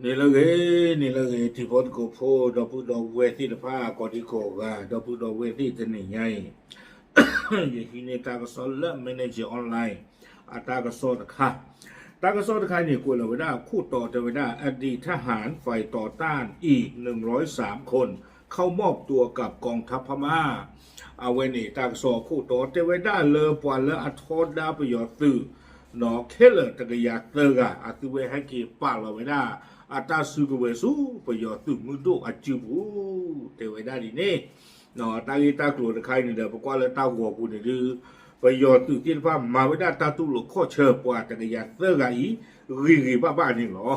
นี่เลยที่พอดกูพูดดอกพูดดอกเวทีละผ้าก่อนที่โคกาดอกพูดดอกเวทีจะหนีไงอย่างที่นี่ตากสอนเริ่ม manage ออนไลน์ตากสอนค่ะตากสอนค่ะนี่กูเราไม่ได้คู่ต่อจะไม่ได้อดีตทหารฝ่ายต่อต้านอีก103คนเข้ามอบตัวกับกองทัพพม่าเอาไว้นี่ตากสอนคู่ต่อจะไม่ได้เลยปวันเลยอัทอดดาประโยชน์ตื่นอเคเลตะกยาเตอร์กะอัตุเวให้กีปากเราไม่ได้ตาสุกเวสูประโยชน์ตื่มือดูอัจจุบูเทวดาดีเนี่ยตากีตากลัวตะไคร้เนี่ยเดี๋ยวปกว่าเลยตาหัวกูเนี่ยดื้อประโยชน์ตื่ที่ว่ามาไม่ได้ตาตุลุข้อเชิญปว่าตะกยาเตอร์กะอีรีบ้านี่หรอ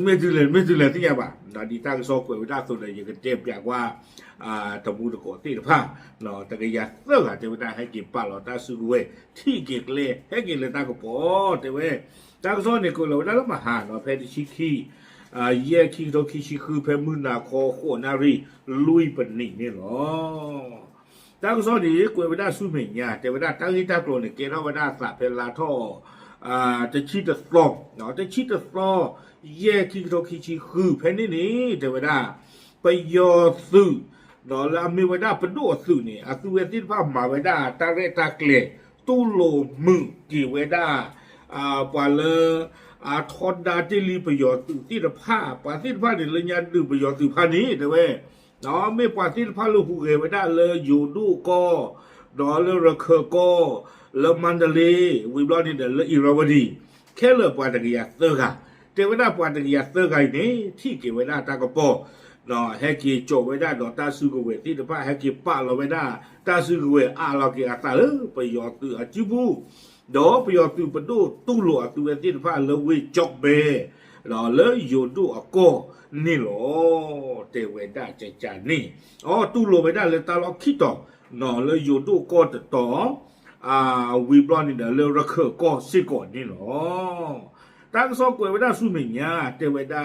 ไม่ดูเลยที่ยังบ้าดีตาก็สอบกวยไม่ได้ส่วนใหญ่ยังเจ็บอยากว่าตะมูตะโกตีตะผ้าตะกยาเตอร์กะเทวดาให้กินปากเราตาสุกเวที่เกลเลยให้กินเลยตาก็พอเทวดาตากซ้อนเนี่ยกูเราได้แล้วมาหาเพชรชิคีเย่คิโตคิชิคือเพมุนาคอโคนารีลุยปนิเนี่ยหรอตากซ้อนนี่กูไม่ได้สู้เหม่งเนี่ยแต่ไม่ได้ตั้งที่ตากลัวเนี่ยเกล้าไม่ได้สับเป็นลาท่อจะชิดจะสอบจะชิดจะสอบเย่คิโตคิชิคือเพนนี่แต่ไม่ได้ไปยอซื้อแล้วมีไม่ได้เป็นตัวซื้อเนี่ยซื้อเวทีภาพมาไม่ได้ตาเรตาเกลตู้โลมึงกี่เวด้าปาเลทอดดาที่รีประโยชน์ที่ละผ้าปาที่ละผ้าเนี่ยเลยยันดูประโยชน์ที่ผ้านี้แต่เว้ยไม่ปาที่ละผ้าลูกหูเอ๋ไม่ได้เลยอยู่ดูก็เลยระเคก็แล้วมันเดลีวิบลอนี่เดลอิราวดีแค่เลยปาตะกี้ยักษ์เตอร์ค่ะแต่เวลาปาตะกี้ยักษ์เตอร์ไงนี่ที่เกี่ยวเวลาตากระโปให้กี่โจไว้ได้ตาซื้อเวที่ละผ้าให้กี่ป้าเราไว้ได้ตาซื้อเวเรากี่ตาประโยชน์ตัวจิบูประโยชน์ตัวประตูตู้หลวงตัวที่ฟ้าเลวิจอกเบเลยอยู่ดูอ่ะก็นี่หรอเทวดาใจจานี่ตู้หลวงไม่ได้เลยตาเราคิดต่อเลยอยู่ดูก็ต่อวิบลอนนี่เดี๋ยวเลยรักก็สิก่อนนี่หรอตั้งสองกวยไม่ได้สู้เหมือนเนี้ยเทวดา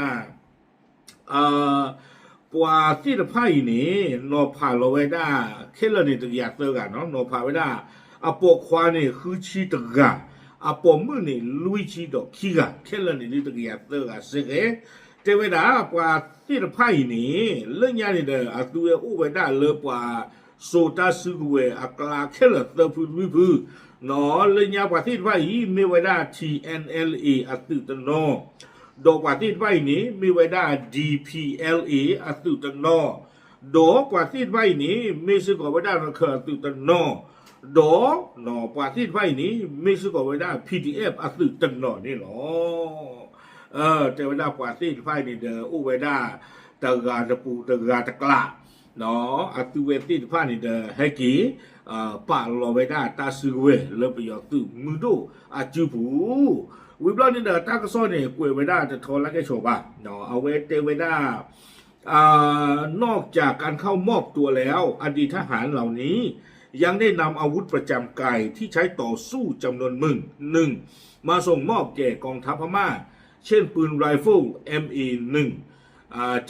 ปว่าที่ละไพ่นี่ผ่านเราไว้ได้แค่เราเนี่ยตัวอยากเจอกันผ่านไว้ได้ปกควานี่คือชีตกะปมือนี่ลุยชีดอกขี้กะแค่ละนี่ตัวอยากเจอกันสิเกแต่เวลาปว่าที่ละไพ่นี่เรื่องยานี่เด้อตัวอุไว้ได้เลยปว่าโซตาซึกเวกลาแค่ละเตอพื้นวิพื้นเรื่องยาปว่าที่ละไพ่มีไว้ได้ TNLA ตุตโนดอกว่าที่ไว้นี้มีไว้ได้ DPLA ตุตโนดอกว่าที่ไว้นี้มีสึกไว้ได้ระเคตุตโนปาที่ไฟนี้ไม่ซื้อก็ไม่ได้ PDF ตื่นตันหน่อนี่หรอแต่เวลาปาที่ไฟนี่เด้อไว้ได้ตะกาตะปูตะกาตะกละตื่นเวทีไฟนี่เด้อให้กี่ปาลอไว้ได้ตาซื้อเวแล้วไปยอตื่นมือดูจูบูวิบลอนี่เด้อตากระซ้อนเนี่ยกวยไว้ได้จะทนแล้วแกโชว์ป่ะเอาไว้เตไว้ได้นอกจากการเข้ามอบตัวแล้วอดีตทหารเหล่านี้ยังได้นำอาวุธประจำกายที่ใช้ต่อสู้จำนวนหนึ่งมาส่งมอบแก่กองทัพพม่าเช่นปืนไรเฟิล ME1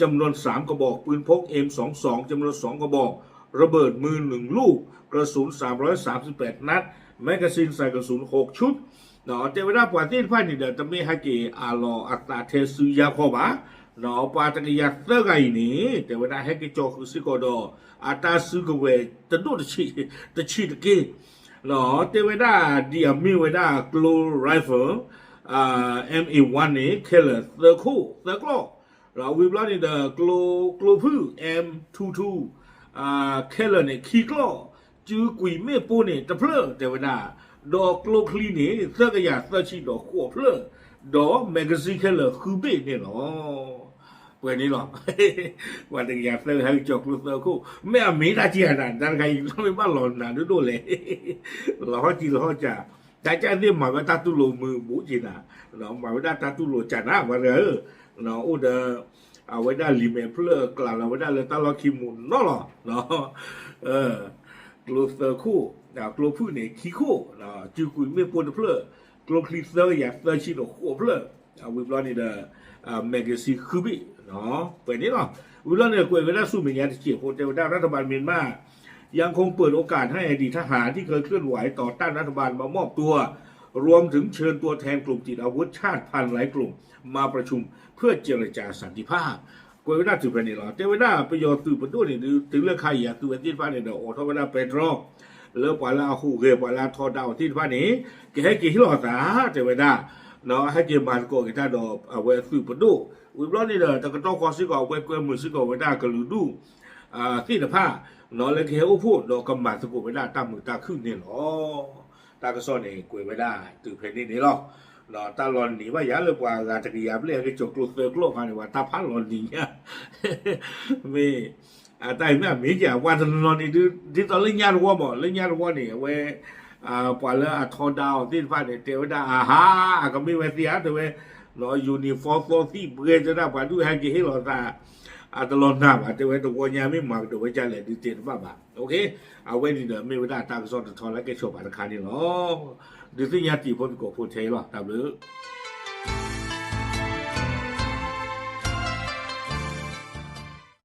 จำนวน3กระบอกปืนพก M22 จำนวน2กระบอกระเบิดมือ1ลูกกระสุน338นัดแมกกาซีนใส่กระสุน6ชุดแต่เวลาปว่าที่ไฟนี่เดี๋ยวจะไม่ให้เกอัตราเทสุยาคอบะปาตะกี้ยักษ์เตอร์ไงนี่แต่เวลาให้กิจคือสิโกโดตาซื้อกเวจะดูตะชีตะกี้แต่เวลาดีมีเวลากลูไรเฟิลME1 นี่เคลเตอร์คู่เตอร์กล้อเราวิบลานี่เดอกลูพื้ M22เคลนี่ขี้กล้อจื้อกุยเมื่อปูนี่ตะเพลอแต่เวลาดอกกลูคลีนี่เตอร์กยาเตอร์ชีดอกขวบเพลอดอกแมกกาซีนเคลคือเบ้เนี่ยเปิดนี่หรอวันหนึ่งอยากเจอให้จบลูกเตอร์คู่ไม่เอามีได้ที่ขนาดนั้นใครต้องไม่บ้าหลอนนะดูเลยเราเขาจีเราจะแต่จะเนี่ยหมายว่าตาตุโลมือบุจินะเราหมายว่าตาตุโลจันนะว่าเราอุดเอาไว้ได้ลิเมเพลกล่าวเอาไว้ได้เลยตาลอคิมุนนั่นหรอกลูเตอร์คู่กลูผู้เนี่ยขี้คู่จือคุยไม่ปนเพลกลูคลิสเตอร์อยากเตอร์ชิโนคู่เพลวิบลอนี่เดแมกกาซีนคือบิเปิดนี่หรอวิลล์เนี่ยคุยเวลาสู้เหมือนกันที่เกี่ยวกับเจ้าด้านรัฐบาลเมียนมายังคงเปิดโอกาสให้อดีตทหารที่เคยเคลื่อนไหวต่อต้านรัฐบาลมามอบตัว รวมถึงเชิญตัวแทนกลุ่มติดอาวุธชาติพันธุ์หลายกลุ่มมาประชุมเพื่อเจรจาสันติภาพกวยด้าถือเป็นนี่หรอแต่ว่าประโยชน์ตื่นประตูนี่ถึงเรื่องใครอยากตื่นที่ฟ้าเนี่ยเดี๋ยวโอ้ทว่าเปโตรแล้วปลาคู่เกปลาทอดาวที่ฟ้านี้แกให้กี่ฮิโลตาแต่ว่าเนาะให้เกี่ยมันก็กี่ท่าดอกเอาไว้ตื่นประตูวิบล้อนี่เด้อแต่ก็ต้องขอซื้อก่อนไว้กวยมือซื้อก่อนไว้ได้ก็รู้ดูที่ผ้าเนาะเลยแกอุพูดดอกกำมัดสกุลไว้ได้ตามมือตาขึ้นนี่หรอตาก็ซ่อนเองกวยไว้ได้ตื่นเพลนนี่หรอเนาะตาลอนนี่ว่าอย่าเลยกว่าการจะกิยาเรียกจกลุกเสือกโลกกันว่าตาพันลอนนี่ไม่แต่ไม่มีจ้ะว่าตลอนนี่ที่ตอนเล่นยาหัวบ่เล่นยาหัวนี่เว้ปล่อยแล้วทอดาวที่ฟ้าเนี่ยเทวดาฮะก็ไม่เว้นเสียแต่เว้ยเนาะยูนิฟอร์มโซซี่เบื่อจะได้ผ่านดูให้กี่ให้หรอตาตลอดหน้าบ่แต่เว้ยตัวนี้ไม่มาตัวเว้ยจะเลยดีเจนบ้าโอเคเอาไว้นี่เด้อไม่เวลาตาก็สอนทอนแล้วก็ชอบอาคารนี่เนาะดิสิญาติพ้นก็พูดเทหรอตามหรือ